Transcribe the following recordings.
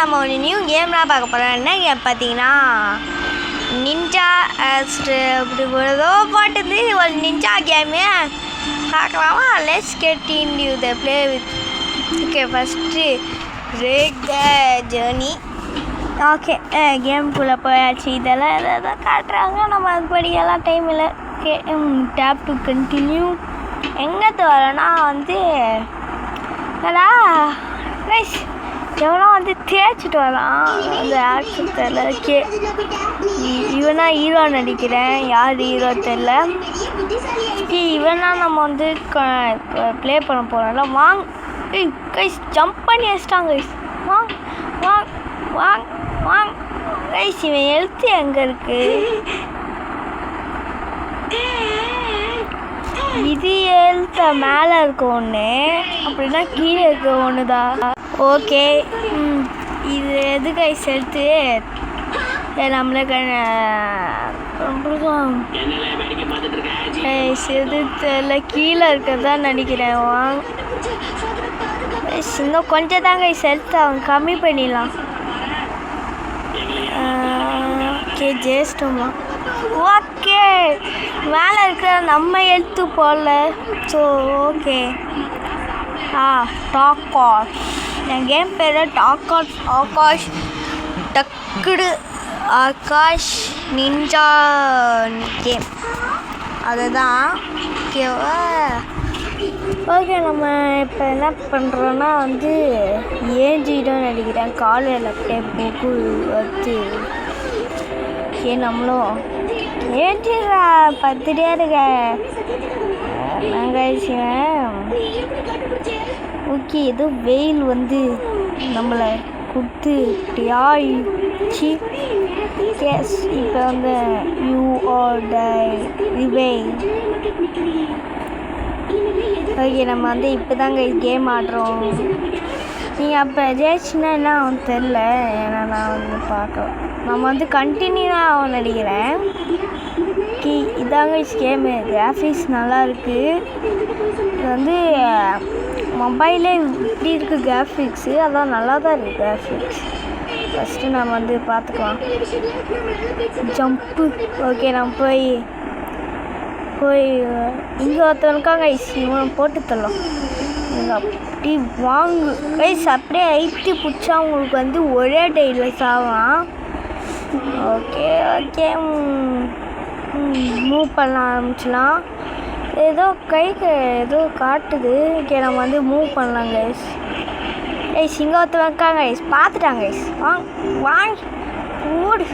நம்ம ஒரு நியூ கேம்லாம் பார்க்க போகிறோம். என்ன கேம் பார்த்தீங்கன்னா நிஞ்சா அப்படி ஏதோ பாட்டுது ஒரு நிஞ்சா கேமு பார்க்கலாமா? Let's get into the play with. Okay, first break the journey. Okay, கேம்குள்ளே போயாச்சு. இதெல்லாம் எதாவது காட்டுறாங்க, நம்ம அதுபடி எல்லாம் டைம் இல்லை. Okay, tape to continue. எங்கே வரோன்னா வந்து என்னடா ரைஸ் எவனா வந்து தேய்ச்சிட்டு வரான். அந்த ஆக்ஷன் தெரில. ஓகே, இவனா ஹீரோ நடிக்கிறேன், யார் ஹீரோ தெரில. இவனா நம்ம வந்து ப்ளே பண்ண போகிறோம்ல. வாங் கைஸ், ஜம்ப் பண்ணி வச்சிட்டாங்க கைஸ். வாங் வாங் வாங் வாங் கைஸ். இவன் எழுத்து எங்கே இருக்கு? இது எழுத்த மேலே இருக்க ஒன்று, அப்படின்னா கீழே இருக்க ஒன்று தான். ஓகே, இது எது கைஸ் எழுத்து? நம்மளுக்கு எது தெரியல, கீழே இருக்கிறதான் நினைக்கிறேன். வாங்க, இன்னும் கொஞ்சம் தான் கைஸ் எழுத்து, அவங்க கம்மி பண்ணிடலாம். ஓகே, ஜேஸ்டமா. ஓகே, மேலே இருக்கிற நம்ம எழுத்து போடல. ஸோ ஓகே, டாக்காஷ். என் கேம் பேர் டாக்காஷ். ஆகாஷ் டக்குடு ஆகாஷ் நிஞ்சா கேம், அதுதான். ஓகேவா? ஓகே, நம்ம இப்போ என்ன பண்ணுறோன்னா வந்து ஏஞ்சிடும் நினைக்கிறேன். காலையில் அப்படியே புக்கு வச்சு நம்மளும் ஏற்றிடுறா பத்துட்டே இருக்க நாங்கள். ஓகே, ஏதோ வெயில் வந்து நம்மளை கொடுத்து இப்படியாச்சு. எஸ், இப்போ வந்து யூ ஆர் ரிவே. ஓகே, நம்ம வந்து இப்போ தாங்க கேம் ஆடுறோம். நீங்கள் அப்போ ஜெயிச்சுன்னா என்ன ஆகும் தெரில, ஏன்னா நான் வந்து பார்க்கலாம். நம்ம வந்து கண்டினியூ தான் ஆகும் நினைக்கிறேன். இதாங்க கேமு. கிராஃபிக்ஸ் நல்லா இருக்குது. இது வந்து மொபைலே இப்படி இருக்குது கிராஃபிக்ஸு, அதான் நல்லா தான் இருக்குது கிராஃபிக்ஸ். ஃபஸ்ட்டு நம்ம வந்து பார்த்துக்கலாம். ஜம்ப்பு. ஓகே, நம்ம போய் இங்கே ஒருத்தவனுக்காங்க இவன் போட்டு தரலாம். இங்கே அப்படி வாங்கு கைஸ், அப்படியே ஐட்டி பிடிச்சா உங்களுக்கு வந்து ஒரே டெய்லில் சாவான். ஓகே ஓகே, மூவ் பண்ண ஆரம்பிச்சலாம். ஏதோ கைக்கு ஏதோ காட்டுது. ஓகே, நம்ம வந்து மூவ் பண்ணலாம் கைஸ். இங்கே ஒருத்தர் வைக்காங்க கைஸ், பார்த்துட்டாங்க கைஸ். வாங்க ஓடு.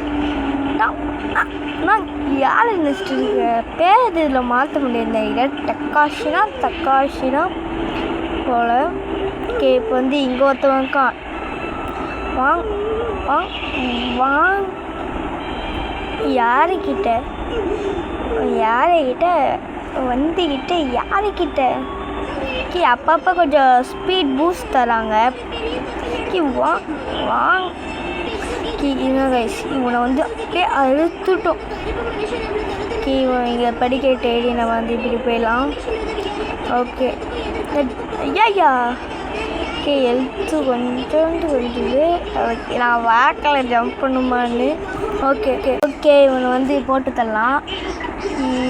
நான் யார் நினச்சிட்டு இருக்க பேர் இதில் மாற்ற முடியாது. தக்காஷினா போல். ஓகே, இப்போ வந்து இங்கே ஒருத்தவங்கக்கா வாங் யாருக்கிட்ட வந்துக்கிட்ட யாருக்கிட்ட அப்பப்போ கொஞ்சம் ஸ்பீட் பூஸ்ட் தராங்க. வாங் கைஸ், இவனை வந்து அப்படியே அழுத்துட்டோம். இங்கே படிக்க தேடி நம்ம வந்து இப்படி போயிடலாம். ஓகே, ஐயா ஓகே, எழுத்து கொஞ்சோண்டு கொஞ்சது. ஓகே, நான் வாக்கில் ஜம்ப் பண்ணுமான்னு. ஓகே ஓகே ஓகே, இவனை வந்து போட்டு தரலாம்.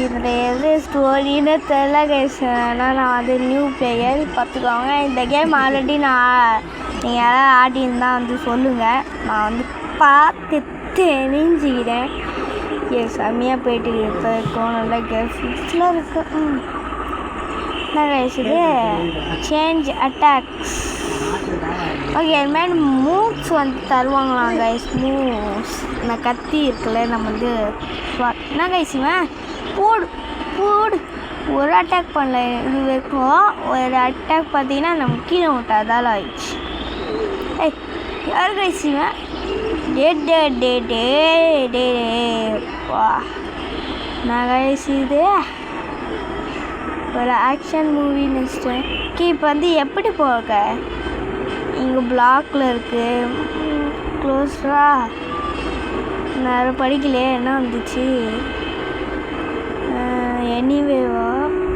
இதில் எது ஸ்டோரின்னு தெரில கைஸ். ஆனால் நான் அது நியூ பிளேயர் பார்த்துக்கோங்க. இந்த கேம் ஆல்ரெடி நீங்கள் யாராவது ஆடின்னு வந்து சொல்லுங்கள், நான் வந்து பார்த்து தெரிஞ்சுக்கிறேன். செம்மையாக போயிட்டு இருக்கும். நல்லா கிராஃபிக்ஸ்லாம் இருக்குது. என்ன கைஸ் இது? Change attacks. ஓகே, அது மாதிரி மூவ்ஸ் வந்து தருவாங்களாம் கைஸ். மூவ்ஸ் நான் கத்தி இருக்குல்ல, நம்ம வந்து என்ன கைஸ் இவன் போடு ஒரு அட்டாக் பண்ணல. இது வரைக்கும் ஒரு அட்டாக் பார்த்தீங்கன்னா நம்ம கீழே விட்டா அதால் ஆயிடுச்சு. யார் கைஸ் இவன்? டே வா, நான் கைஸ் இது ஒரு ஆக்ஷன் மூவி நினச்சிட்டேன். இப்போ வந்து எப்படி போக? இங்கே பிளாக்ல இருக்குது. க்ளோஸ்டா நேரம் படிக்கலையே, என்ன வந்துச்சு? எனிவேவா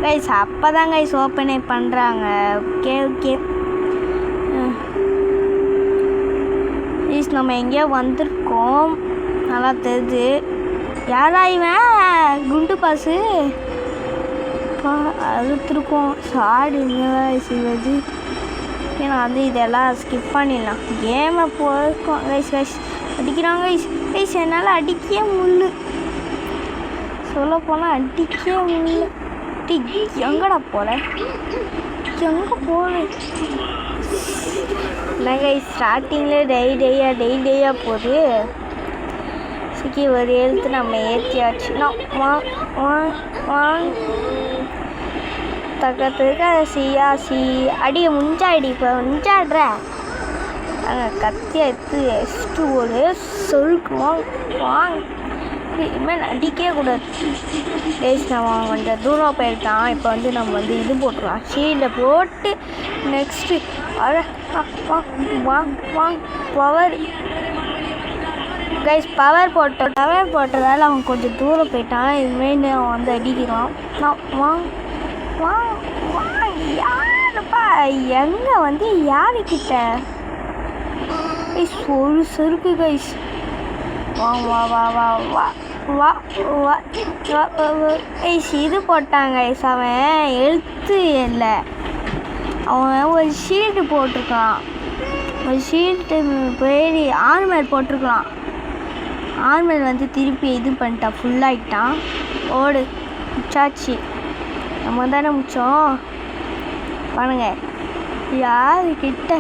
கைஸ், அப்போ தான் கைஸ் ஓப்பனே பண்ணுறாங்க. ஓகே ஓகே, நம்ம எங்கேயோ வந்திருக்கோம், நல்லா தெரியுது. யாரா இவன் குண்டு பாசு அழுத்திருக்கோம் சாடுங்க செய்வது. ஏன்னா வந்து இதெல்லாம் ஸ்கிப் பண்ணிடலாம், கேமை போயிருக்கோம். கைஸ் கைஸ் அடிக்கிறாங்க கைஸ். கைஸ் என்னால் அடிக்கவே முடியல, சொல்ல போனால் அடிக்கவே முடியல. எங்கடா போகிற, எங்கே போகிறேன் இல்லை கைஸ். ஸ்டார்டிங்கில் டெய்லியாக போகுது. சிக்கி ஒரு எழுத்து நம்ம ஏற்றியாச்சு. தக்கத்துக்க சி அடிய முஞ்சாடி இப்போ முஞ்சாடுற அங்கே கத்தியை எடுத்து எஸ்ட்டு ஒரு சொல்லுக்குவோம் வாங்க. இனிமேல் அடிக்கவே கூடாது கைஸ். நம்ம கொஞ்சம் தூரம் போயிருக்கான். இப்போ வந்து நம்ம வந்து இது போட்டுருலாம், ஷீல்டை போட்டு நெக்ஸ்ட்டு வாங் பவர் கைஸ். பவர் போட்டதால் அவன் கொஞ்சம் தூரம் போயிட்டான். இனிமேல் அவன் வந்து அடிக்கிறான். வாங் யாருப்பா எங்கே வந்து யாருக்கிட்ட கைஸ் ஒரு செருக்கு கைஸ். வா வா வா வா வா வா வா கைஸ். இது போட்டாங்க கைஸ், அவன் எழுத்து இல்லை, அவன் ஒரு ஷீல்டு போட்டிருக்கான். ஒரு ஷீல்டு போய் ஆர்மர் போட்டிருக்கலாம். ஆர்மர் வந்து திருப்பி இது பண்ணிட்டான், ஃபுல்லாகிட்டான். ஓடு முச்சாச்சு, நம்ம தானே முச்சோம் பாருங்க. யாருக்கிட்ட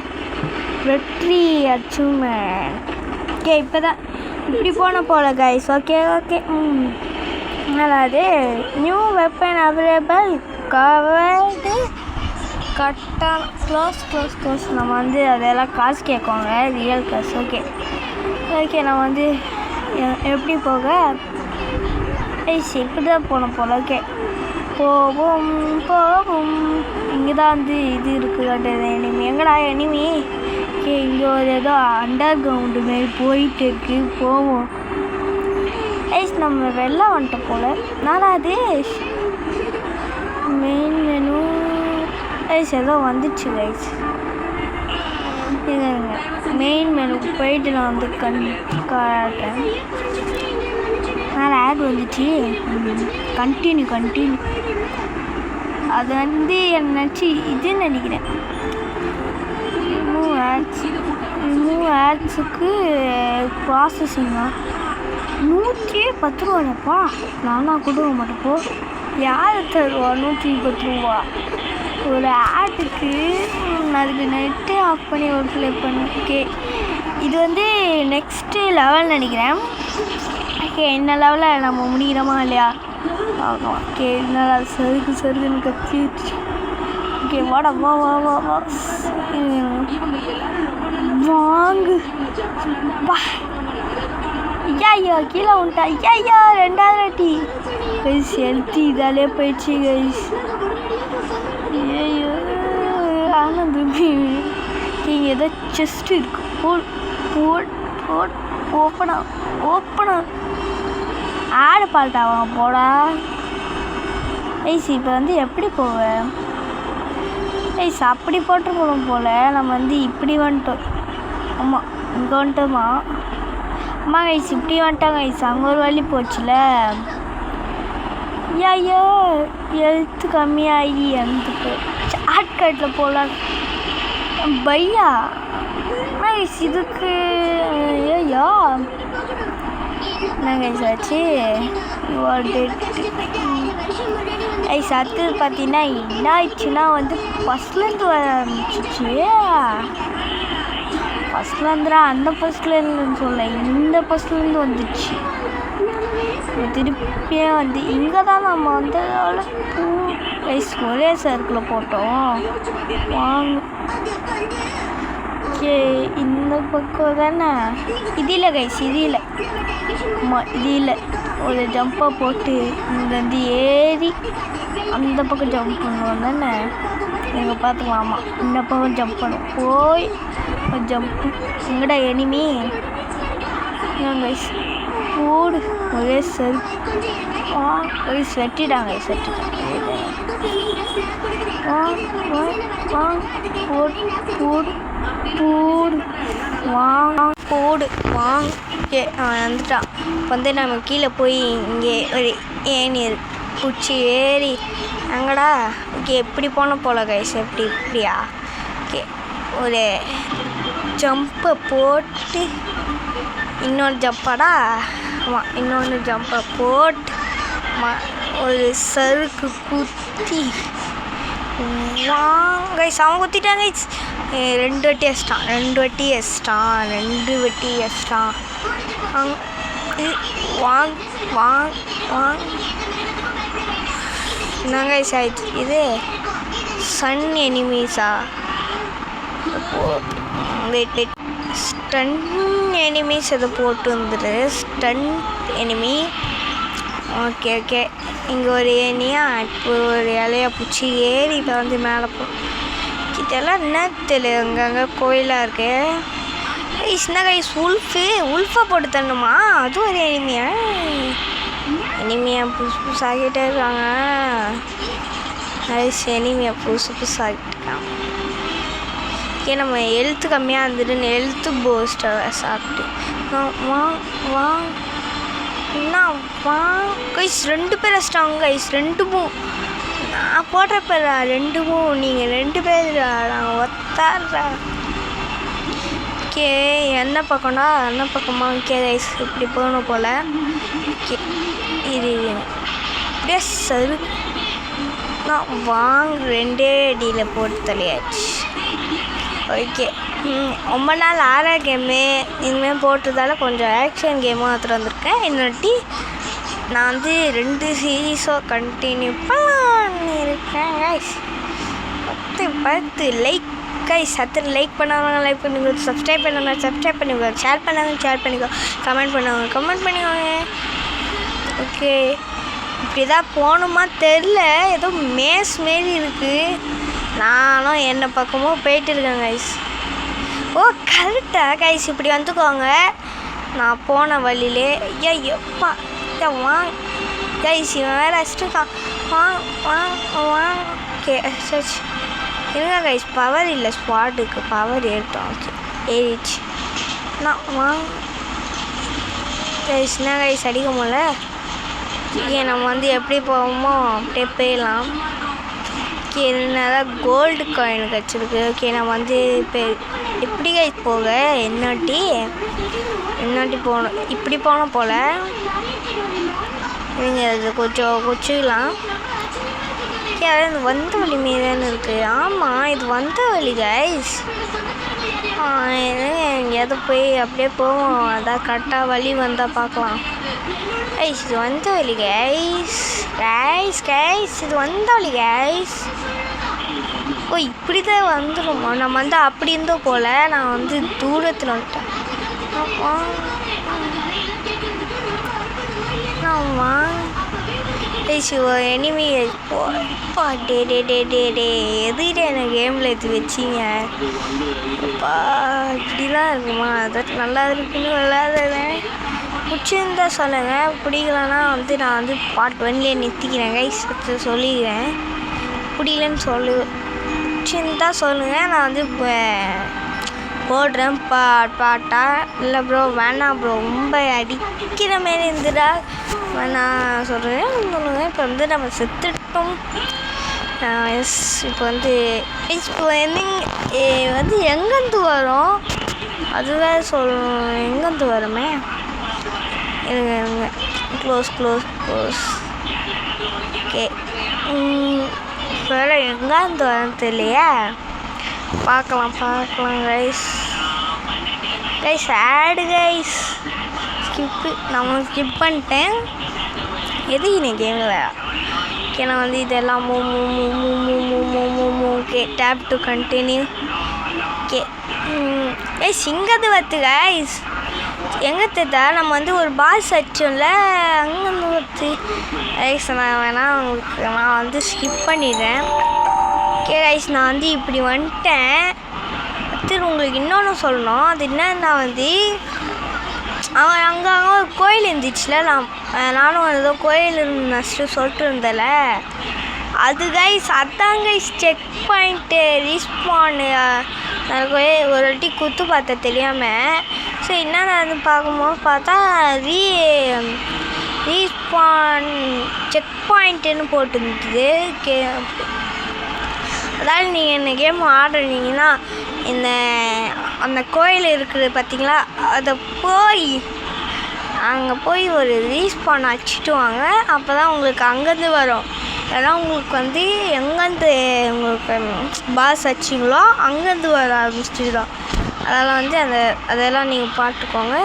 வெற்றி அச்சீவ்மெண்ட். ஓகே இப்போ தான் இப்படி போன போல கைஸ். ஓகே அதாவது நியூ வெப்பன் அவைலபிள் கவர்டு கட்டான் க்ளோஸ். நம்ம வந்து அதெல்லாம் காசு கேட்குவாங்க, ரியல் காசு. ஓகே நம்ம வந்து எப்படி போக இப்படி தான் போன போல. ஓகே போவோம் இங்கே தான் வந்து இது இருக்குது எனிமி. எங்கடா எனிமி? ஓகே இங்கே ஒரு ஏதோ அண்டர் கிரவுண்டு மாரி போயிட்டு இருக்கு, போவோம். நம்ம வெளில வந்துட்ட போல். நாலாவது மெயின் மெனு ஏதோ வந்துச்சு கைஸ். மெயின் மெனுக்கு போயிட்டு நான் வந்து காட்டுறேன். மேலே ஆட் வந்துச்சு, கண்டினியூ. அது வந்து நினச்சி இதுன்னு நினைக்கிறேன். மூவ் ஆட்ஸுக்கு ப்ராசஸிங்கா 110 ரூபாப்பா. நானா கொடுக்க மாட்டேப்போ. யார் தருவா 110 ரூபா ஒரு ஆட்டுக்கு? அதுக்கு நெட்டு ஆஃப் பண்ணி ஒரு ப்ளே பண்ணு. ஓகே இது வந்து நெக்ஸ்ட்டு லெவல் நினைக்கிறேன். ஓகே என்ன லெவலில் நம்ம முடிக்கிறோமா இல்லையா பார்க்கலாம். ஓகே என்னடா சருக்குன்னு கத்திடுச்சு. ஓகே வாடா வா வாங்கு பா. ஐயா கீழே உண்டா. ஐயா 2வது வாட்டி கைஸ் ஹெல்த்தி இதாலே போயிடுச்சு கைஸ். ஐயோ ஆனந்த் இங்கே ஏதோ செஸ்ட் இருக்கு. ஓப்பனா ஆடு பால்ட்டாவான் போடா ஐஸ். இப்போ வந்து எப்படி போவேன் ஐஸ்? அப்படி போட்டுருக்கணும் போல். நம்ம வந்து இப்படி வந்துட்டோம். ஆமாம் இங்கே வந்துட்டோமா? ஆமாம் கைஸ் இப்படி வந்துட்டோம் கைஸ். அங்கே ஒரு வழி போச்சுல. ஐயோ எழுத்து கம்மியாகி அந்த ஷார்ட்கட்டில் போகலாம் பையா. கைஸ் இதுக்கு ஐயோ என்ன கைஸ் ஆச்சு? ஐஸ் அடுத்தது பார்த்தீங்கன்னா என்ன ஆயிடுச்சுன்னா வந்து ஃபஸ்ட்லேருந்து வர ஆரம்பிச்சிச்சு. ஃபஸ்ட்லேருந்துடா அந்த ஃபஸ்ட்லேருந்துன்னு சொல்ல, இந்த ஃபஸ்ட்லேருந்து வந்துச்சு. திருப்பியே வந்து இங்கே தான் நம்ம வந்து கைஸ் ஒரே சர்க்கிளில் போட்டோம். வாங்க ஓகே இந்த பக்கம் தானே? இது இல்லை கைஸ், இது இல்லை. ஆமாம் இது இல்லை. ஒரு ஜம்பை போட்டு இங்கே வந்து ஏறி அந்த பக்கம் ஜம்ப் பண்ணுவோம் தானே? இங்கே பார்த்துக்கலாமா? இந்த பக்கம் ஜம்ப் பண்ணுவோம். போய் ஜம்ப்பு எங்கடா எனிமி கைஸ் போடு ஒரே சரி. கைஸ் வெட்டிட்டாங்க போடு ஓடு வாங்க அவன் வந்துட்டான். இப்போ வந்து நம்ம கீழே போய் இங்கே ஒரு ஏணி குச்சி ஏறி அங்கடா ஓகே எப்படி போன போல கைஸ் இப்படியா ஓகே ஒரு ஜம்பை போட்டு இன்னொரு ஜம்ப்பாடா ஆமாம் இன்னொன்று ஜம்பை போட்டு ஒரு சறுக்கு குத்தி வாங்க கைஸ் அவன் குத்திட்டான் கைஸ் 2 வாட்டி எஸ்டான் வாங்க என்னங்க கைஸ் ஆயிடுச்சு இது சன் எனிமீஸா வெயிட் ஸ்டன் எனிமீஸ் இதை போட்டு வந்துடு ஸ்டன் எனிமி ஓகே இங்கே ஒரு ஏனியா இப்போ ஒரு இலையா பிடிச்சி ஏறி இப்போ வந்து மேலே இதெல்லாம் என்ன தெரியல அங்கே கோயிலாக இருக்கு என்ன கைஸ் உல்ஃபா போட்டு தரணுமா அதுவும் ஒரு எனிமியா புதுசாகிட்டே இருக்காங்க கைஸ் எனிமியா புதுசாகிட்டு இருக்காங்க ஓகே நம்ம ஹெல்த்து கம்மியாக இருந்துட்டு ஹெல்த்து பூஸ்டை சாப்பிட்டு கைஸ் 2 பேர் வச்சிட்டாங்க கைஸ் 2 நான் போடுறப்ப 2 நீங்கள் 2 பேர் நாங்கள் ஒத்தாடுறா ஓகே என்ன பக்கமா ஓகே கைஸ் இப்படி போகணும் போல் ஓகே இது அப்படியே சரு நான் வாங்க 2 அடியில் போட்டு தலையாச்சு ஓகே ரொம்ப நாள் ஆரா கேமு இனிமேல் போட்டதால கொஞ்சம் ஆக்ஷன் கேமும் எடுத்துகிட்டு வந்திருக்கேன் இன்னொட்டி நான் வந்து 2 சீரீஸோ கண்டினியூ பண்ணியிருக்கேன் கைஸ் 10 லைக் கைஸ் லைக் பண்ணாங்க லைக் பண்ணிக்கோ சப்ஸ்கிரைப் பண்ணிக்கோ ஷேர் பண்ணிக்கோ கமெண்ட் பண்ணிக்கோங்க ஓகே இப்படி தான் போகணுமா தெரில ஏதோ மேஸ் மாரி இருக்குது நானும் என்ன பக்கமும் போயிட்டு இருக்கேன் கைஸ் ஓ கரெக்டாக கைஸ் இப்படி வந்துக்கோங்க நான் போன வழியிலே எப்பா வாங்க கைஸ் இவன் வேறு அடிச்சுட்டுருக்கான் வாங்க ஓகே சரி இருங்க கைஸ் பவர் இல்லை ஸ்பாட்டுக்கு பவர் ஏறிட்டோம் ஓகே ஏறிடுச்சு நான் வாங்க கைஸ் என்ன கைஸ் அடிக்க முடியல ஓகே நம்ம வந்து எப்படி போவோமோ அப்படியே போயிடலாம் ஓகே என்னதான் கோல்டு காயின் கிடச்சிருக்கு ஓகே நம்ம வந்து இப்போ எப்படி கைஸ் போக என்னாட்டி போகணும் இப்படி போனோம் போல் நீங்கள் அது கொஞ்சம் கொச்சிக்கலாம் ஓகே அது வந்த வழி மீதானு இருக்குது ஆமாம் இது வந்த வழி கைஸ் எங்கேயாவது போய் அப்படியே போவோம் அதான் கரெக்டாக வழி வந்தால் பார்க்கலாம் கைஸ் இது வந்த வழி கைஸ் இது வந்த வழி கைஸ் ஓ இப்படி தான் வந்துடுமா நம்ம வந்து அப்படி இருந்தோம் போல் நான் வந்து தூரத்தில் வந்துட்டேன் எனிமி எதுக்கிட்ட எனக்கு கேமில் எடுத்து வச்சிங்க அப்பா இப்படிலாம் இருக்குமா அது நல்லா இருக்குன்னு விளாடுறேன் பிடிச்சிருந்தா சொல்லுங்கள் பிடிக்கலன்னா வந்து நான் வந்து பார்ட் 1லேயே நிறுத்திக்கிறேன் கைஸ் சொல்லிக்கிறேன் பிடிக்கலன்னு பிடிச்சிருந்தா சொல்லுங்கள் நான் வந்து இப்போ போடுறேன் பாட்டா இல்லை ப்ரோ வேணாம் ப்ரோ ரொம்ப அடிக்கிற மாரி இருந்துடா நான் சொல்கிறேன் இப்போ வந்து நம்ம செத்துட்டோம் எஸ் இப்போ வந்து எங்கேருந்து வரும் அதுதான் சொல்லணும் எங்கேருந்து வருமே இருங்க க்ளோஸ் ஓகே வேறு எங்கேருந்து வரணும் தெரியலையா பார்க்கலாம் கைஸ் ஆடு கைஸ் நான் ஸ்கிப் பண்ணிட்டேன் எதுக்கு நீ கேமில் ஓகே நான் வந்து இதெல்லாம் okay tape to continue okay guys இங்கேருந்து வருது கைஸ் எங்கே தெரிதா நம்ம வந்து ஒரு பாஸ் அடிச்சோம்ல அங்கேருந்து வருது கைஸ் நான் வேணால் உங்களுக்கு நான் வந்து ஸ்கிப் பண்ணிடுறேன் ஓகே கைஸ் நான் வந்து இப்படி வந்துட்டேன் அடுத்து உங்களுக்கு இன்னொன்று சொல்லணும் அது என்னன்னா வந்து அங்கே ஒரு கோயில் இருந்துச்சுல நானும் ஏதோ கோயில் நஷ்டம் சொல்லிட்டு இருந்தேன்ல அது கைஸ் அதான் கைஸ் செக் பாயிண்ட்டு ரீஸ்பான்னு எனக்கு ஒரு வாட்டி குத்து பார்த்தேன் தெரியாமல். ஸோ என்னென்னு பார்க்கும்போது பார்த்தா ரீஸ்பான் செக் பாயிண்ட்டுன்னு போட்டுருந்துது. அதாவது நீங்கள் இந்த கேம் ஆடுறீங்கன்னா அந்த கோயில் இருக்குது பார்த்தீங்களா, அதை அங்கே போய் ஒரு ரீஸ்பான் அடிச்சுட்டு வாங்க. அப்போ தான் உங்களுக்கு அங்கேருந்து வரும். அதெல்லாம் உங்களுக்கு எங்கேருந்து உங்களுக்கு பாஸ் அடிச்சிங்களோ அங்கேருந்து வர ஆரம்பிச்சிடும். அதெல்லாம் அதெல்லாம் நீங்கள் பார்த்துக்கோங்க.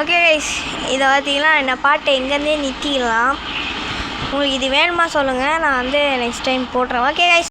ஓகே கைஸ், இதை பார்த்தீங்கன்னா இந்த பாட்டை எங்கேருந்தே நிறுத்திக்கலாம். உங்களுக்கு இது வேணுமா சொல்லுங்கள், நான் நெக்ஸ்ட் டைம் போடுறேன். Okay guys.